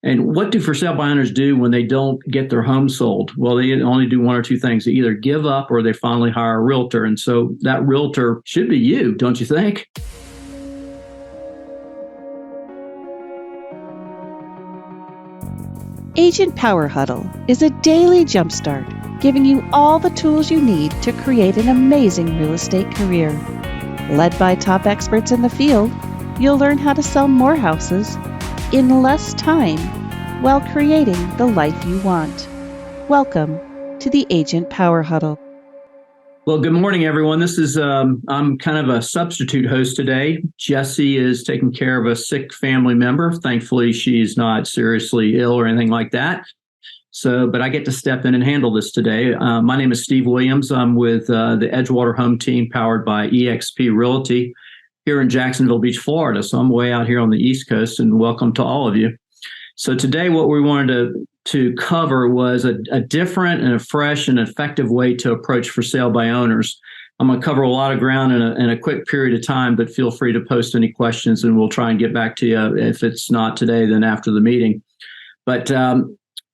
And what do for sale by owners do when they don't get their home sold? Well, they only do one or two things. They either give up or they finally hire a realtor. And so that realtor should be you, don't you think? Agent Power Huddle is a daily jumpstart, giving you all the tools you need to create an amazing real estate career. Led by top experts in the field, you'll learn how to sell more houses in less time while creating the life you want. Welcome to the Agent Power Huddle. Well, good morning, everyone. This is, I'm kind of a substitute host today. Jessie is taking care of a sick family member. Thankfully, she's not seriously ill or anything like that. But I get to step in and handle this today. My name is Steve Williams. I'm with the Edgewater Home Team powered by eXp Realty here in Jacksonville Beach, Florida. So I'm way out here on the East Coast, and welcome to all of you. So today what we wanted to cover was a different and a fresh and effective way to approach for sale by owners. I'm going to cover a lot of ground in a quick period of time, but feel free to post any questions and we'll try and get back to you. If it's not today, then after the meeting. But a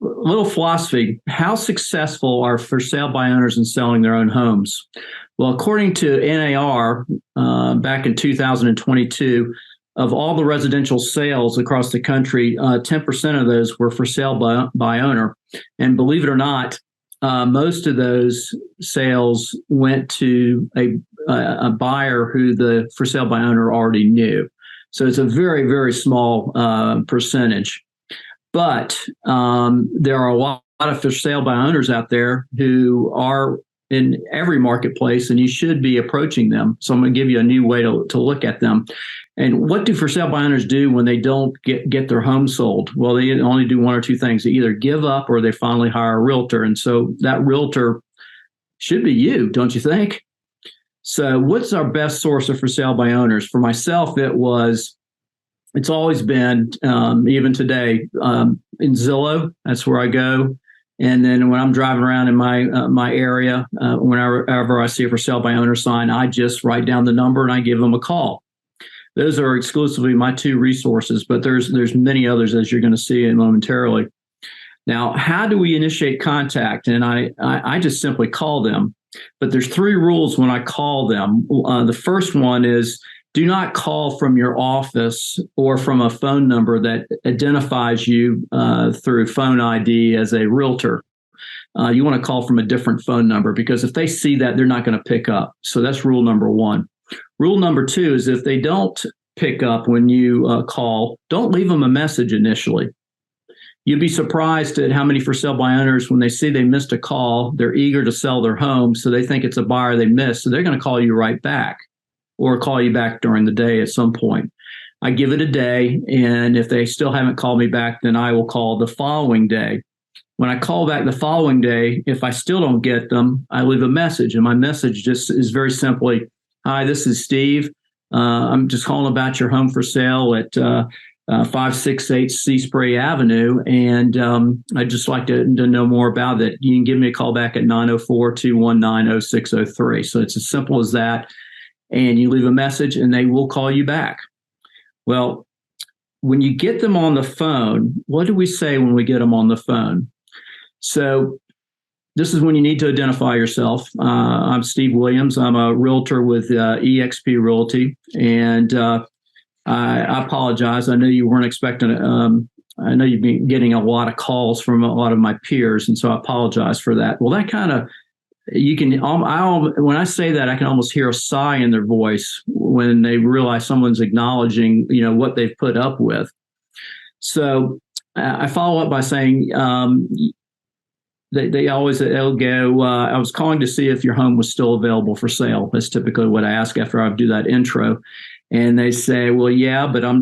little philosophy: how successful are for sale by owners in selling their own homes? Well, according to NAR, back in 2022, of all the residential sales across the country, 10% of those were for sale by owner. And believe it or not, most of those sales went to a buyer who the for sale by owner already knew. So it's a very, very small percentage. But there are a lot of for sale by owners out there who are in every marketplace, and you should be approaching them. So I'm going to give you a new way to look at them. And what do for sale by owners do when they don't get their home sold? Well, they only do one or two things. They either give up or they finally hire a realtor. And so that realtor should be you, don't you think? So what's our best source of for sale by owners? For myself, it's always been, even today, in Zillow. That's where I go. And then when I'm driving around in my area, whenever I see a for sale by owner sign, I just write down the number and I give them a call. Those are exclusively my two resources, but there's many others, as you're going to see momentarily. Now, how do we initiate contact? And I just simply call them. But there's three rules when I call them. The first one is, do not call from your office or from a phone number that identifies you through phone ID as a realtor. You want to call from a different phone number, because if they see that, they're not going to pick up. So that's rule number one. Rule number two is, if they don't pick up when you call, don't leave them a message initially. You'd be surprised at how many for sale by owners, when they see they missed a call, they're eager to sell their home, so they think it's a buyer they missed. So they're going to call you right back, or call you back during the day at some point. I give it a day, and if they still haven't called me back, then I will call the following day. When I call back the following day, if I still don't get them, I leave a message, and my message just is very simply, "Hi, this is Steve. I'm just calling about your home for sale at 568 Sea Spray Avenue, and I'd just like to know more about it. You can give me a call back at 904-219-0603. So it's as simple as that. And you leave a message and they will call you back. Well, when you get them on the phone, what do we say when we get them on the phone? So this is when you need to identify yourself. I'm Steve Williams. I'm a realtor with eXp Realty, and I apologize. I know you weren't expecting it. I know you've been getting a lot of calls from a lot of my peers, and so I apologize for that. Well, that kind of, you can, when I say that, I can almost hear a sigh in their voice when they realize someone's acknowledging, what they've put up with. So I follow up by saying, they'll go, I was calling to see if your home was still available for sale. That's typically what I ask after I do that intro. And they say, well, yeah, but I'm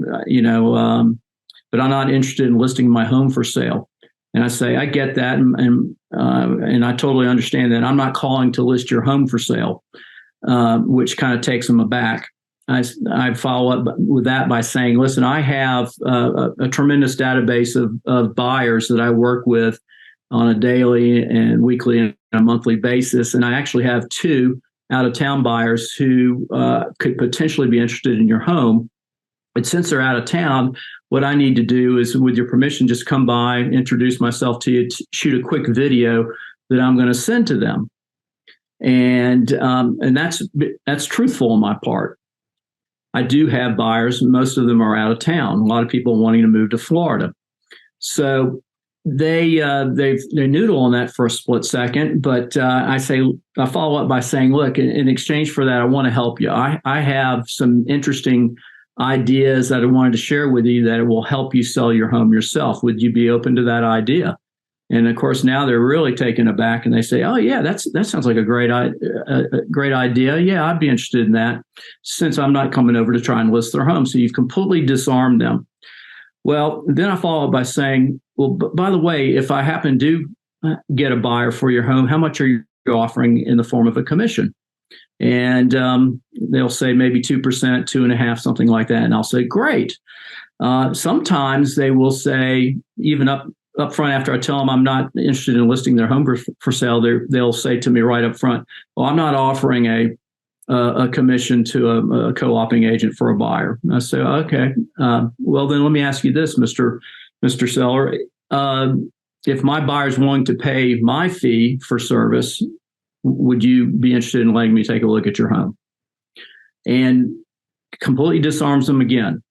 not interested in listing my home for sale. And I say, I get that. And I totally understand that. I'm not calling to list your home for sale, which kind of takes them aback. I follow up with that by saying, listen, I have a tremendous database of buyers that I work with on a daily and weekly and a monthly basis. And I actually have 2 out-of-town buyers who could potentially be interested in your home. But since they're out of town, what I need to do is, with your permission, just come by, introduce myself to you, shoot a quick video that I'm going to send to them. And that's truthful on my part. I do have buyers. Most of them are out of town. A lot of people wanting to move to Florida. So they noodle on that for a split second, but I follow up by saying, look, in exchange for that, I want to help you. I have some interesting ideas that I wanted to share with you that will help you sell your home yourself. Would you be open to that idea? And of course, now they're really taken aback and they say, oh yeah, that sounds like a great idea. Yeah, I'd be interested in that, since I'm not coming over to try and list their home. So you've completely disarmed them. Well, then I follow up by saying, well, by the way, if I happen to get a buyer for your home, how much are you offering in the form of a commission? And they'll say maybe 2%, 2.5%, something like that. And I'll say, great. Sometimes they will say, even up front, after I tell them I'm not interested in listing their home for sale, they'll say to me right up front, well, I'm not offering a commission to a co-oping agent for a buyer. And I say, okay, well, then let me ask you this, Mr. Seller. If my buyer's willing to pay my fee for service, would you be interested in letting me take a look at your home? And completely disarms them again.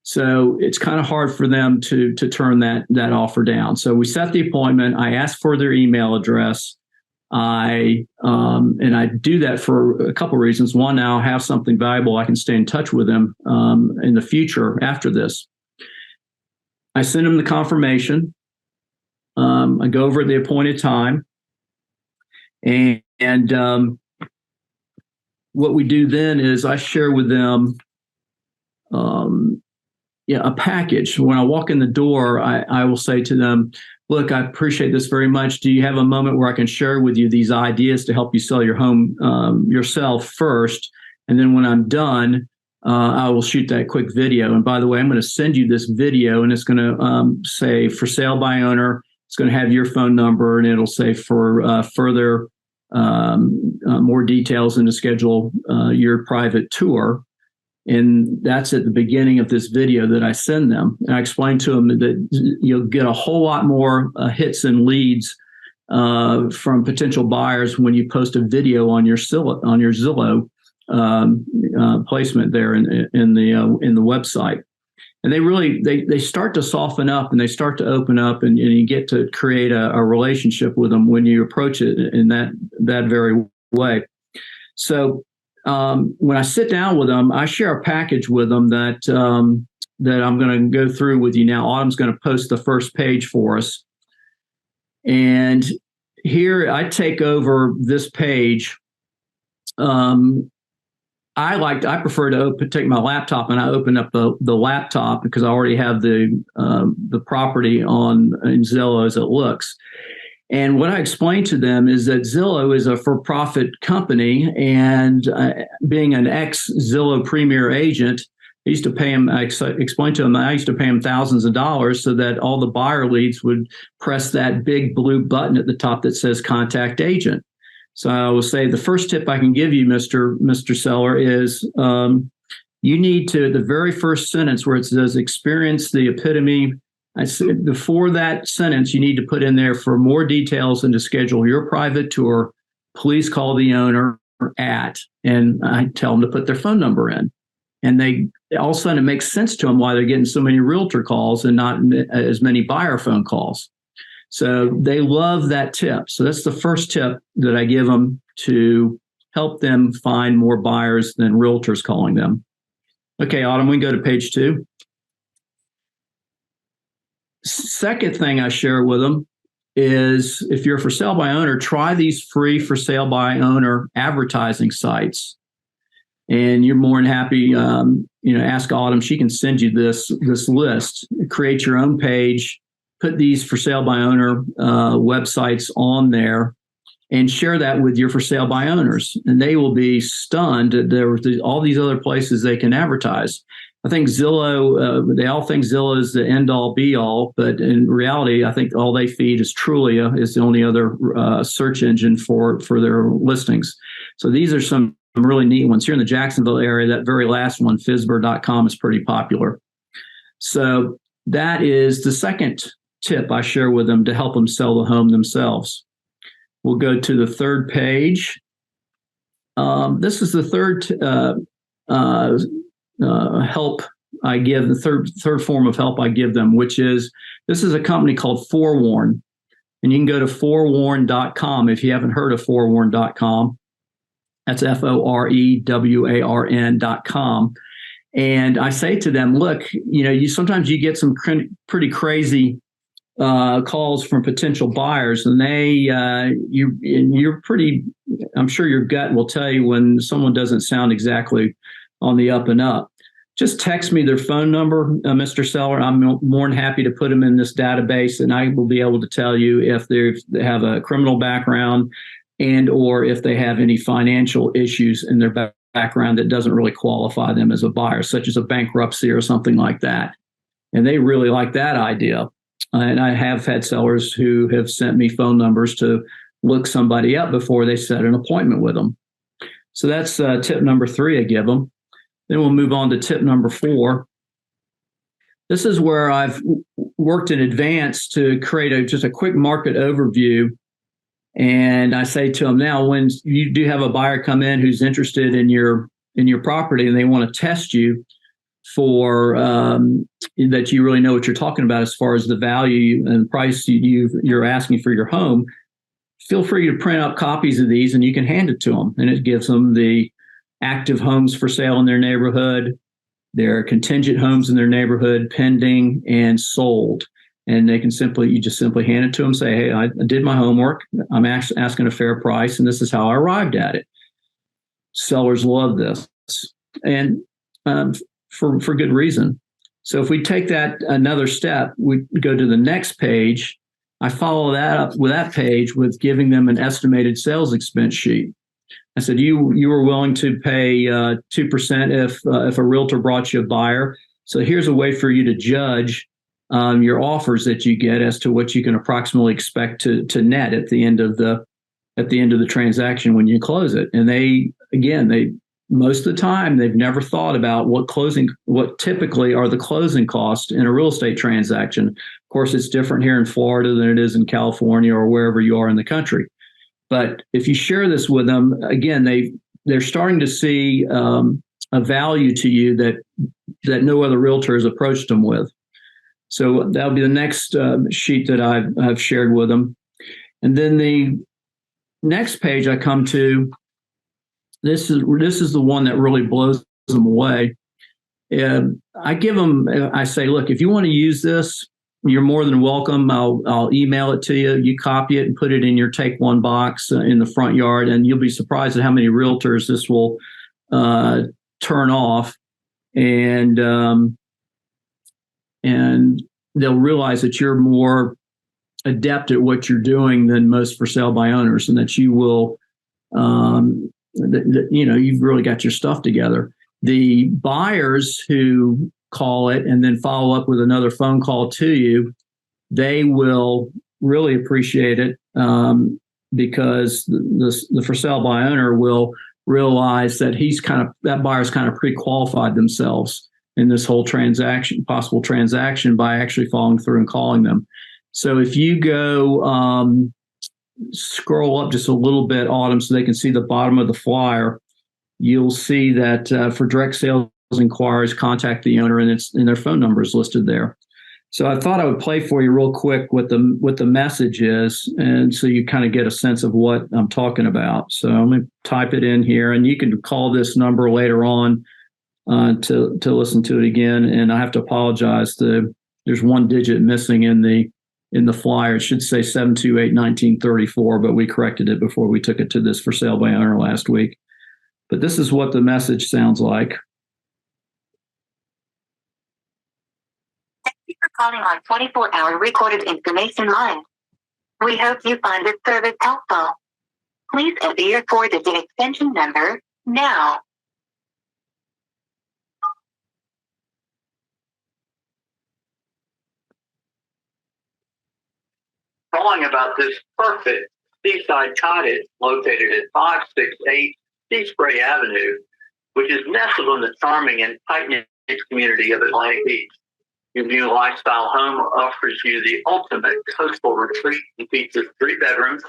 So it's kind of hard for them to turn that offer down. So we set the appointment. I ask for their email address. And I do that for a couple of reasons. One, now I have something valuable. I can stay in touch with them in the future after this. I send them the confirmation. I go over at the appointed time. And what we do then is I share with them a package. When I walk in the door, I will say to them, look, I appreciate this very much. Do you have a moment where I can share with you these ideas to help you sell your home yourself first? And then when I'm done, I will shoot that quick video. And by the way, I'm going to send you this video, and it's going to say for sale by owner. It's going to have your phone number, and it'll say for further more details and to schedule your private tour. And that's at the beginning of this video that I send them. And I explain to them that you'll get a whole lot more hits and leads from potential buyers when you post a video on your Zillow placement there in the website. And they start to soften up, and they start to open up, and you get to create a relationship with them when you approach it in that very way. So when I sit down with them, I share a package with them that I'm going to go through with you now. Autumn's going to post the first page for us. And here I take over this page. I prefer to take my laptop, and I open up the laptop because I already have the property in Zillow as it looks. And what I explain to them is that Zillow is a for-profit company, and being an ex-Zillow Premier agent, I used to pay him. I explained to him I used to pay him thousands of dollars so that all the buyer leads would press that big blue button at the top that says "Contact Agent." So I will say the first tip I can give you, Mr. Seller, is you need to, the very first sentence where it says "experience the epitome." I said before that sentence, you need to put in there, for more details and to schedule your private tour, please call the owner at, and I tell them to put their phone number in. And they all of a sudden, it makes sense to them why they're getting so many realtor calls and not as many buyer phone calls. So they love that tip. So that's the first tip that I give them to help them find more buyers than realtors calling them. Okay, Autumn, we can go to page 2. Second thing I share with them is, if you're for sale by owner, try these free for sale by owner advertising sites. And you're more than happy, ask Autumn. She can send you this list. Create your own page, put these for sale by owner websites on there, and share that with your for sale by owners. And they will be stunned that there are all these other places they can advertise. I think Zillow, they all think Zillow is the end all be all, but in reality, I think all they feed is Trulia, is the only other search engine for their listings. So these are some really neat ones. Here in the Jacksonville area, that very last one, FSBOs.com, is pretty popular. So that is the second tip I share with them to help them sell the home themselves. We'll go to the third page. This is the third help I give, the third form of help I give them, which is, this is a company called Forewarn. And you can go to forewarn.com if you haven't heard of forewarn.com. That's FOREWARN.com. And I say to them, look, sometimes you get some pretty crazy calls from potential buyers, and you're pretty, I'm sure your gut will tell you when someone doesn't sound exactly on the up and up. Just text me their phone number, Mr. Seller. I'm more than happy to put them in this database, and I will be able to tell you if they have a criminal background and or if they have any financial issues in their background that doesn't really qualify them as a buyer, such as a bankruptcy or something like that. And they really like that idea. And I have had sellers who have sent me phone numbers to look somebody up before they set an appointment with them. So that's tip number 3 I give them. Then we'll move on to tip number 4. This is where I've worked in advance to create just a quick market overview. And I say to them, now, when you do have a buyer come in who's interested in your property and they want to test you for that you really know what you're talking about as far as the value and price you're asking for your home, feel free to print out copies of these and you can hand it to them. And it gives them the active homes for sale in their neighborhood, their contingent homes in their neighborhood, pending and sold. And you just simply hand it to them, say, hey, I did my homework. I'm asking a fair price, and this is how I arrived at it. Sellers love this, and for good reason. So if we take that another step, we go to the next page. I follow that up with that page with giving them an estimated sales expense sheet. I said, you were willing to pay 2% if a realtor brought you a buyer. So here's a way for you to judge your offers that you get as to what you can approximately expect to net at the end of the transaction when you close it. And they most of the time they've never thought about what typically are the closing costs in a real estate transaction. Of course, it's different here in Florida than it is in California or wherever you are in the country. But if you share this with them, again, they're starting to see a value to you that no other realtor has approached them with. So that'll be the next sheet that I've shared with them. And then the next page I come to, this is the one that really blows them away. I say, look, if you want to use this, you're more than welcome. I'll email it to you. You copy it and put it in your take one box in the front yard, and you'll be surprised at how many realtors this will turn off. And they'll realize that you're more adept at what you're doing than most for sale by owners, and that you will, you've really got your stuff together. The buyers who call it and then follow up with another phone call to you, they will really appreciate it because the for sale by owner will realize that that buyer's kind of pre-qualified themselves in this whole possible transaction by actually following through and calling them. So if you go scroll up just a little bit, Autumn, so they can see the bottom of the flyer, you'll see that for direct sales inquiries, contact the owner, and their phone number is listed there. So I thought I would play for you real quick what the message is, and so you kind of get a sense of what I'm talking about. So I'm going to type it in here, and you can call this number later on to listen to it again. And I have to apologize. There's one digit missing in the flyer. It should say 728-1934, but we corrected it before we took it to this for sale by owner last week. But this is what the message sounds like. Thank you for calling our 24-hour recorded information line. We hope you find this service helpful. Please enter your 4-digit extension number now. Calling about this perfect seaside cottage located at 568 Sea Spray Avenue, which is nestled in the charming and tight-knit community of Atlantic Beach. Your new lifestyle home offers you the ultimate coastal retreat and features 3 bedrooms,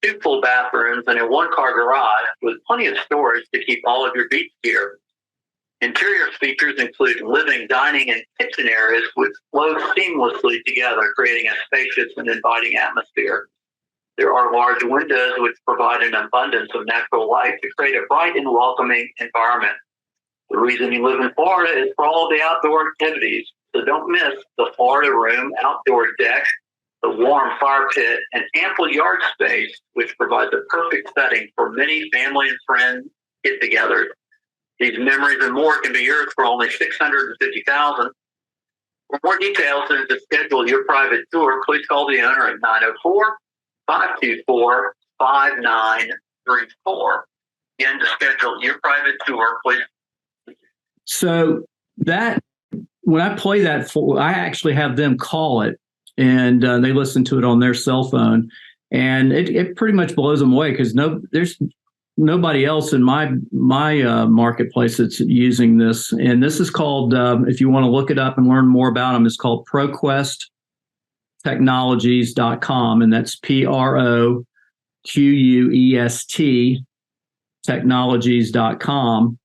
2 full bathrooms, and a 1-car garage with plenty of storage to keep all of your beach gear. Interior features include living, dining, and kitchen areas which flow seamlessly together, creating a spacious and inviting atmosphere. There are large windows which provide an abundance of natural light to create a bright and welcoming environment. The reason you live in Florida is for all the outdoor activities, so don't miss the Florida Room outdoor deck, the warm fire pit, and ample yard space, which provides a perfect setting for many family and friend get-togethers. These memories and more can be yours for only $650,000. For more details and to schedule your private tour, please call the owner at 904-524-5934. Again, to schedule your private tour, please. So that when I play that, I actually have them call it, and they listen to it on their cell phone, and it pretty much blows them away because there's nobody else in my marketplace that's using this. And this is called, if you want to look it up and learn more about them, it's called ProQuestTechnologies.com, and that's PROQUEST technologies.com.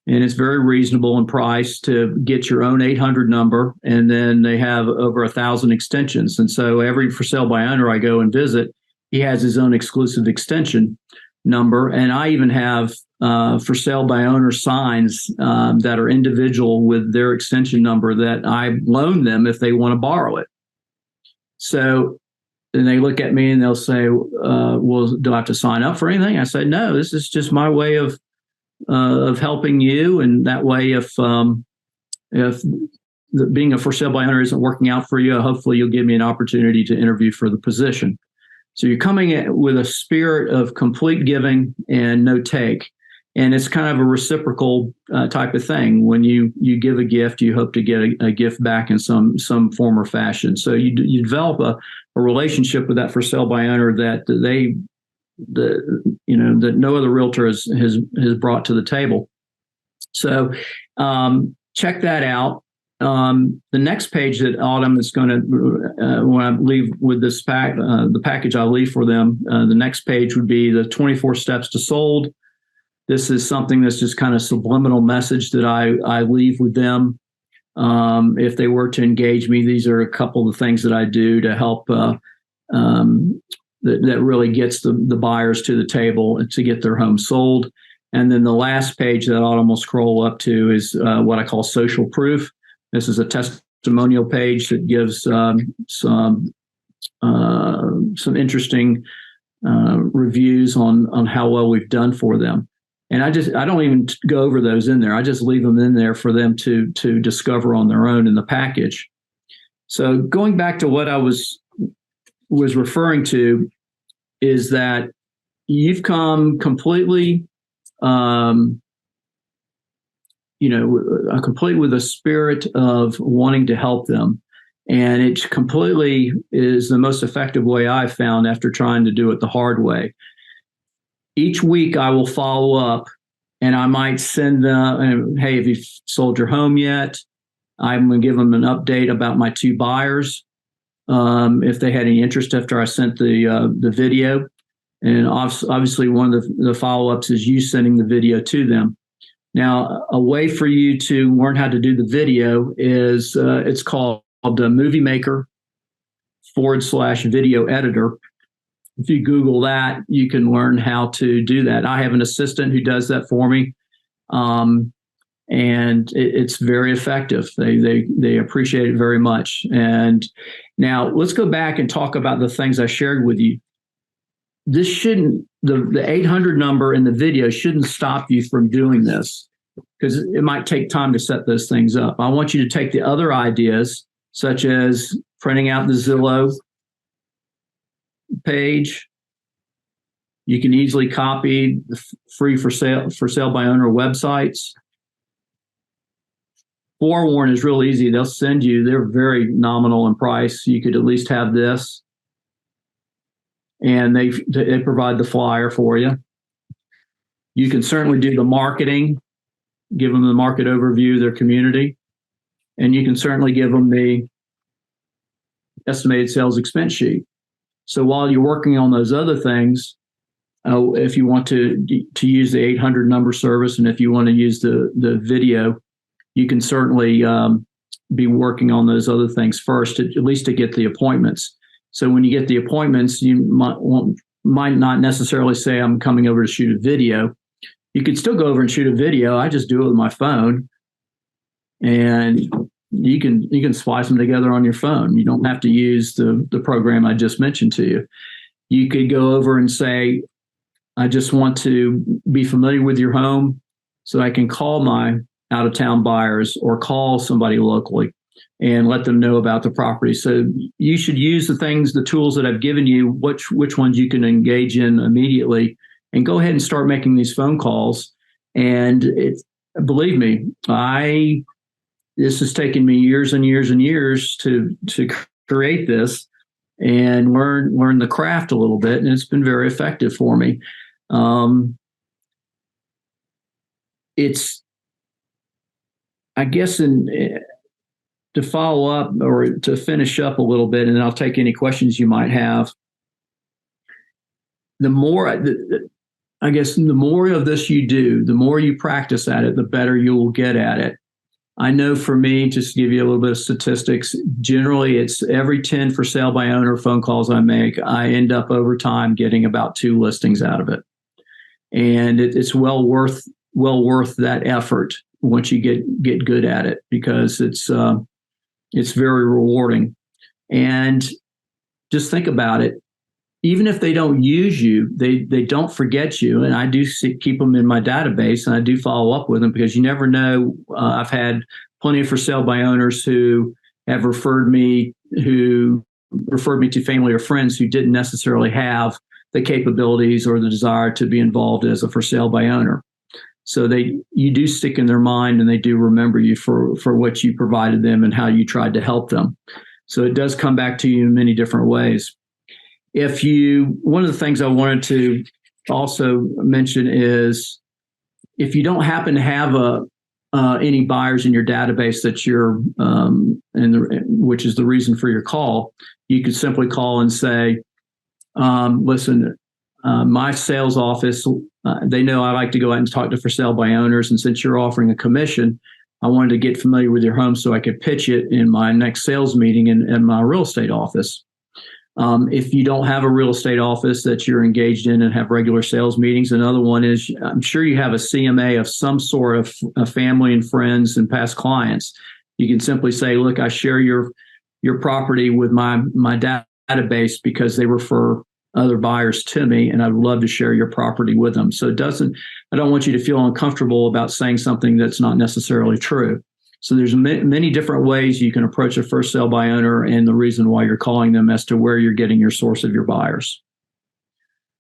And it's very reasonable in price to get your own 800 number. And then they have over 1,000 extensions. And so every for sale by owner I go and visit, he has his own exclusive extension number. And I even have for sale by owner signs that are individual with their extension number that I loan them if they want to borrow it. So then they look at me and they'll say, well, do I have to sign up for anything? I say, no, this is just my way of helping you. And that way, if being a for sale by owner isn't working out for you, hopefully you'll give me an opportunity to interview for the position. So you're coming in with a spirit of complete giving and no take. And it's kind of a reciprocal type of thing. When you give a gift, you hope to get a gift back in some form or fashion. So you develop a relationship with that for sale by owner that that no other realtor has brought to the table. So check that out. The next page that Autumn is going to, when I leave with this the package I leave for them, the next page would be the 24 steps to sold. This is something that's just kind of subliminal message that I leave with them. If they were to engage me, these are a couple of the things that I do to help that really gets the buyers to the table and to get their home sold. And then the last page that Autumn will scroll up to is what I call social proof. This is a testimonial page that gives some interesting reviews on how well we've done for them. And I don't even go over those in there. I just leave them in there for them to discover on their own in the package. So going back to what I was referring to is that you've come completely, complete with a spirit of wanting to help them. And it completely is the most effective way I've found after trying to do it the hard way. Each week I will follow up and I might send them, hey, have you sold your home yet? I'm going to give them an update about my 2 buyers. If they had any interest after I sent the video. And obviously one of the follow-ups is you sending the video to them. Now, a way for you to learn how to do the video is it's called Movie Maker /video editor. If you Google that, you can learn how to do that. I have an assistant who does that for me. And it's very effective. They appreciate it very much. And now let's go back and talk about the things I shared with you. This shouldn't, the 800 number in the video shouldn't stop you from doing this because it might take time to set those things up. I want you to take the other ideas, such as printing out the Zillow page. You can easily copy the free for sale by owner websites. Forewarn is real easy. They'll send you, they're very nominal in price. You could at least have this. And they provide the flyer for you. You can certainly do the marketing, give them the market overview of their community, and you can certainly give them the estimated sales expense sheet. So while you're working on those other things, if you want to use the 800 number service, and if you want to use the video, you can certainly be working on those other things first, at least to get the appointments. So when you get the appointments, you might not necessarily say, I'm coming over to shoot a video. You could still go over and shoot a video. I just do it with my phone, and you can splice them together on your phone. You don't have to use the program I just mentioned to you. You could go over and say, I just want to be familiar with your home so I can call my out-of-town buyers or call somebody locally and let them know about the property. So you should use the tools that I've given you, which ones you can engage in immediately, and go ahead and start making these phone calls. And believe me, this has taken me years and years and years to create this and learn the craft a little bit, and it's been very effective for me. It's, I guess, to follow up or to finish up a little bit, and then I'll take any questions you might have. The more of this you do, the more you practice at it, the better you will get at it. I know for me, just to give you a little bit of statistics, generally it's every 10 for sale by owner phone calls I make, I end up over time getting about 2 listings out of it. And it's well worth that effort once you get good at it, because it's very rewarding. And just think about it. Even if they don't use you, they don't forget you. And I do keep them in my database, and I do follow up with them, because you never know. I've had plenty of for sale by owners who have referred me to family or friends who didn't necessarily have the capabilities or the desire to be involved as a for sale by owner. So you do stick in their mind, and they do remember you for what you provided them and how you tried to help them. So it does come back to you in many different ways. One of the things I wanted to also mention is, if you don't happen to have any buyers in your database that which is the reason for your call, you could simply call and say, listen, my sales office, they know I like to go out and talk to for sale by owners, and since you're offering a commission, I wanted to get familiar with your home so I could pitch it in my next sales meeting in my real estate office. If you don't have a real estate office that you're engaged in and have regular sales meetings, another one is, I'm sure you have a CMA of some sort of family and friends and past clients. You can simply say, look, I share your property with my database because they refer other buyers to me, and I'd love to share your property with them. So I don't want you to feel uncomfortable about saying something that's not necessarily true. So there's many different ways you can approach a first sale by owner, and the reason why you're calling them as to where you're getting your source of your buyers.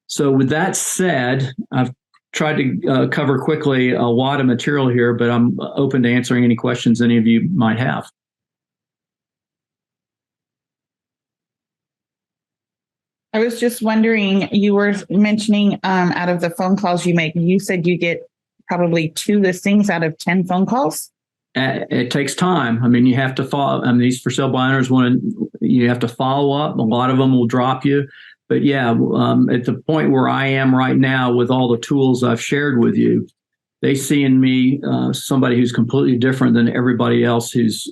So with that said, I've tried to cover quickly a lot of material here, but I'm open to answering any questions any of you might have. I was just wondering, you were mentioning out of the phone calls you make, you said you get probably 2 listings out of 10 phone calls? It takes time. I mean, you have to follow. I mean, these for sale by owners, you have to follow up. A lot of them will drop you. But yeah, at the point where I am right now with all the tools I've shared with you, they see in me somebody who's completely different than everybody else who's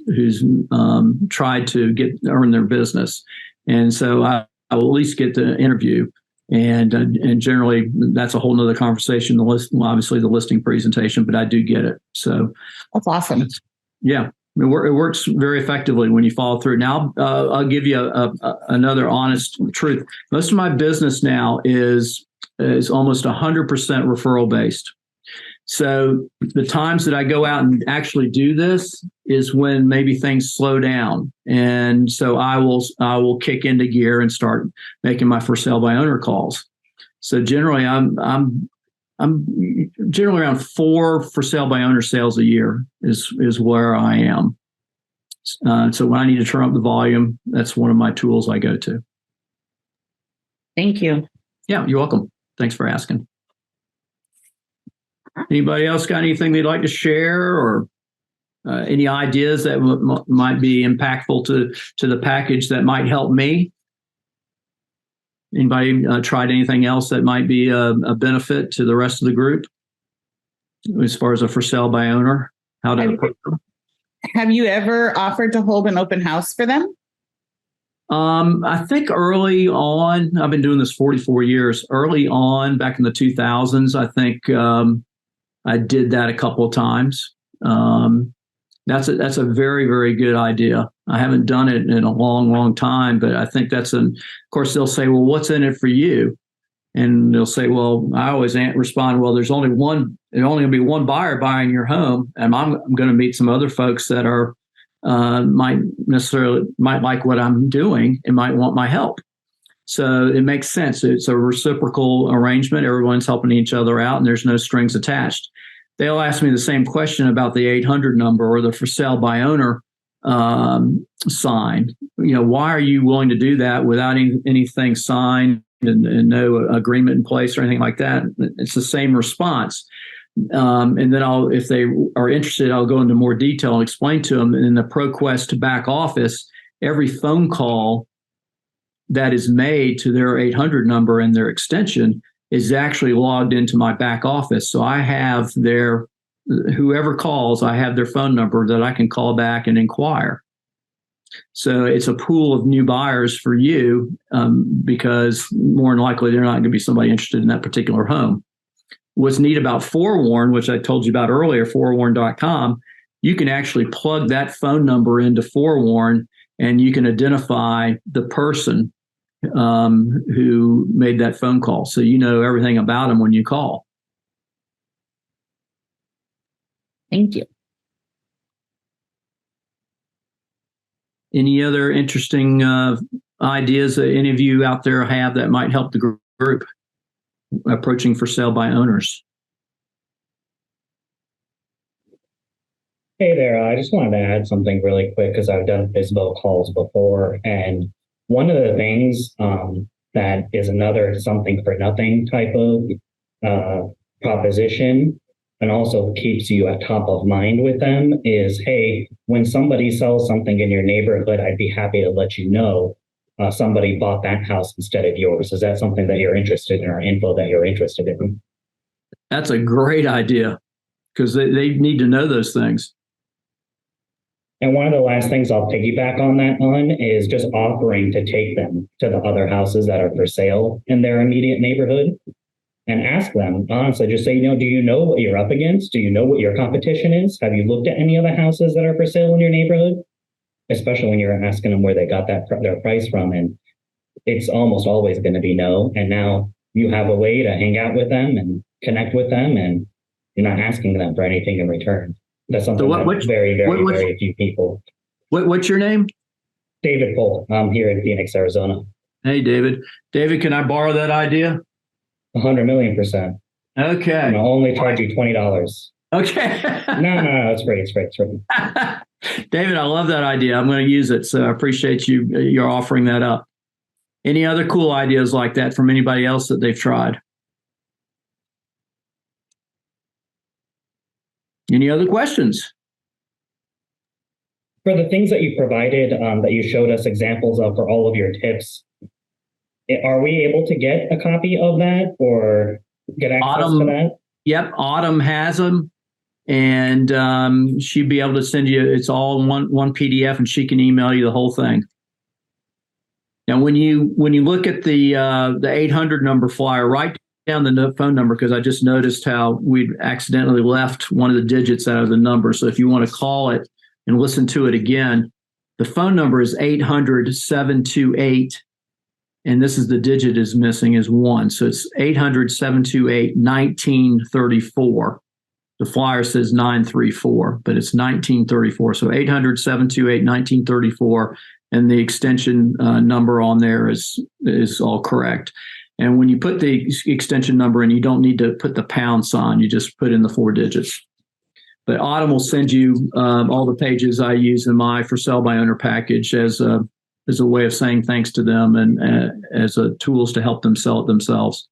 tried to earn their business. And so I will at least get the interview. And generally, that's a whole nother conversation. Obviously, the listing presentation, but I do get it. So that's awesome. Yeah, it works very effectively when you follow through. Now, I'll give you another honest truth. Most of my business now is almost 100% referral based. So the times that I go out and actually do this is when maybe things slow down, and so I will kick into gear and start making my for sale by owner calls. So generally, I'm generally around 4 for sale by owner sales a year is where I am. So when I need to turn up the volume, that's one of my tools I go to. Thank you. Yeah, you're welcome. Thanks for asking. Anybody else got anything they'd like to share, or any ideas that might be impactful to the package that might help me? Anybody tried anything else that might be a benefit to the rest of the group as far as a for sale by owner? How to approach them? Have you ever offered to hold an open house for them? I think early on, I've been doing this 44 years. Early on, back in the 2000s, I think I did that a couple of times. That's a very, very good idea. I haven't done it in a long, long time, but I think of course, they'll say, well, what's in it for you? And they'll say, well, I always respond, well, there's only going to be one buyer buying your home. And I'm going to meet some other folks that are, might like what I'm doing and might want my help. So it makes sense. It's a reciprocal arrangement. Everyone's helping each other out and there's no strings attached. They'll ask me the same question about the 800 number or the for sale by owner sign. Why are you willing to do that without anything signed and no agreement in place or anything like that? It's the same response. And then if they are interested, I'll go into more detail and explain to them. In the ProQuest back office, every phone call that is made to their 800 number and their extension is actually logged into my back office. So I have whoever calls, I have their phone number that I can call back and inquire. So it's a pool of new buyers for you because more than likely they're not going to be somebody interested in that particular home. What's neat about Forewarn, which I told you about earlier, forewarn.com, you can actually plug that phone number into Forewarn and you can identify the person who made that phone call. So you know everything about them when you call. Thank you. Any other interesting ideas that any of you out there have that might help the group approaching for sale by owners? Hey there, I just wanted to add something really quick because I've done FSBO calls before. And one of the things that is another something for nothing type of proposition and also keeps you at top of mind with them is, hey, when somebody sells something in your neighborhood, I'd be happy to let you know somebody bought that house instead of yours. Is that something that you're interested in or info that you're interested in? That's a great idea because they need to know those things. And one of the last things I'll piggyback on that is just offering to take them to the other houses that are for sale in their immediate neighborhood and ask them, honestly, just say, do you know what you're up against? Do you know what your competition is? Have you looked at any of the houses that are for sale in your neighborhood? Especially when you're asking them where they got their price from. And it's almost always going to be no. And now you have a way to hang out with them and connect with them and you're not asking them for anything in return. That's something that's very, very, very few people. What's your name? David Pohl. I'm here in Phoenix, Arizona. Hey, David. David, can I borrow that idea? 100,000,000%. Okay. I'll only charge you $20. Okay. No, it's free. It's free. It's free. David, I love that idea. I'm going to use it. So I appreciate you're offering that up. Any other cool ideas like that from anybody else that they've tried? Any other questions? For the things that you provided, that you showed us examples of for all of your tips, are we able to get a copy of that or get access to that? Yep, Autumn has them, and she'd be able to send you. It's all one PDF, and she can email you the whole thing. Now, when you look at the 800 number flyer, write down the phone number because I just noticed how we'd accidentally left one of the digits out of the number. So if you want to call it and listen to it again, the phone number is 800-728, and this is the digit is missing is 1. So it's 800-728-1934. The flyer says 934, but it's 1934. So 800-728-1934, and the extension number on there is all correct. And when you put the extension number in, you don't need to put the pound sign. You just put in the 4 digits. But Autumn will send you all the pages I use in my for sale by owner package as a way of saying thanks to them and as tools to help them sell it themselves.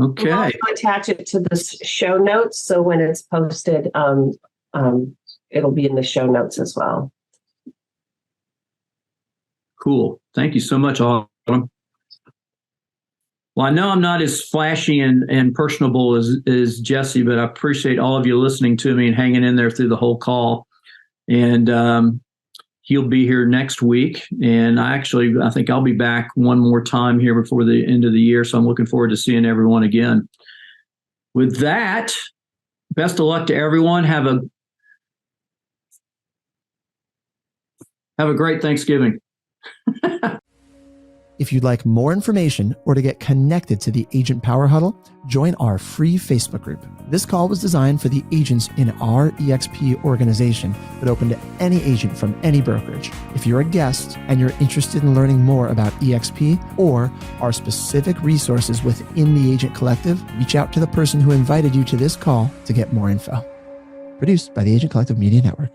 Okay. We'll also attach it to the show notes. So when it's posted, it'll be in the show notes as well. Cool. Thank you so much, Autumn. Well, I know I'm not as flashy and personable as Jesse, but I appreciate all of you listening to me and hanging in there through the whole call. And he'll be here next week. And I think I'll be back one more time here before the end of the year. So I'm looking forward to seeing everyone again. With that, best of luck to everyone. Have a great Thanksgiving. If you'd like more information or to get connected to the Agent Power Huddle, join our free Facebook group. This call was designed for the agents in our EXP organization, but open to any agent from any brokerage. If you're a guest and you're interested in learning more about EXP or our specific resources within the Agent Collective, reach out to the person who invited you to this call to get more info. Produced by the Agent Collective Media Network.